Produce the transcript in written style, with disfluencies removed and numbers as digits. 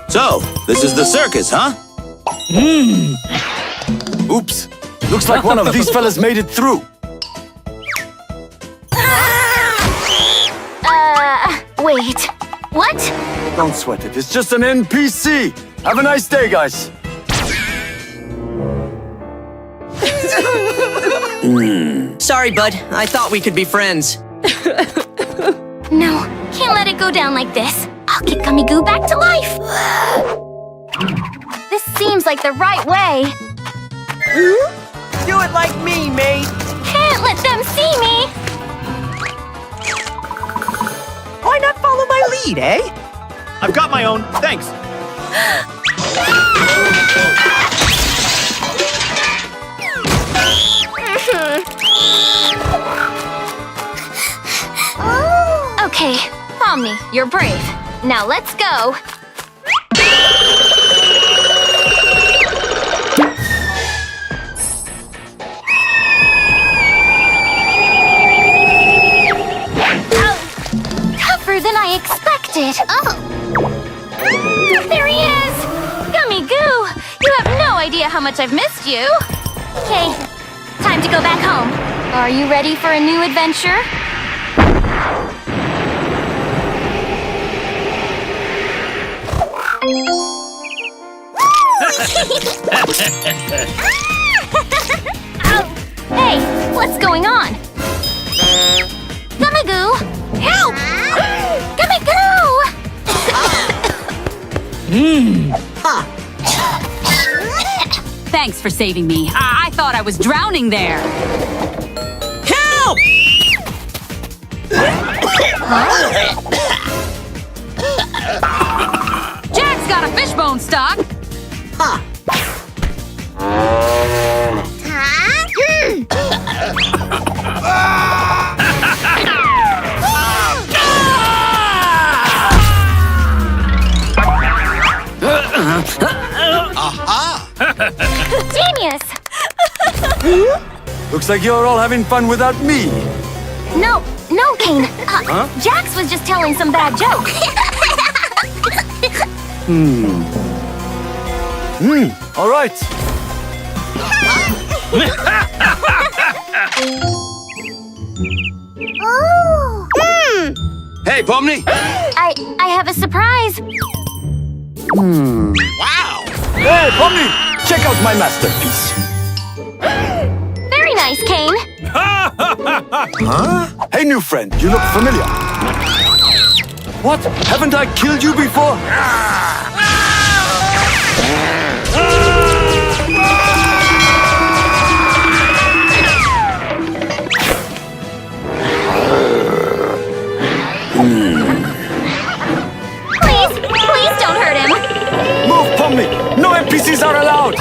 So, this is the circus, huh? Oops. Looks like one of these fellas made it through. Wait. What? Don't sweat it. It's just an NPC. Have a nice day, guys. Sorry, bud. I thought we could be friends. No, can't let it go down like this. I'll get GUMMIGOO back to life. This seems like the right way. Do it like me, mate. Can't let them see me. Why not follow my lead, eh? I've got my own, thanks. Okay, Pomni, you're brave. Now let's go. Tougher than I expected. Oh. There he is! GUMMIGOO! You have no idea how much I've missed you. Okay, time to go back home. Are you ready for a new adventure? Hey, what's going on? GUMMIGOO! Help! GUMMIGOO! Thanks for saving me. I thought I was drowning there. Help! Jack's got a fishbone stock. Genius! Looks like you're all having fun without me. No, Kane. Jax was just telling some bad joke. All right. Hey, Pomni! I have a surprise. Wow! Hey, Pomni! Check out my masterpiece. Very nice, Kane. Hey, new friend, you look familiar. What? Haven't I killed you before? Please don't hurt him. Move, Pomni! No NPCs are allowed!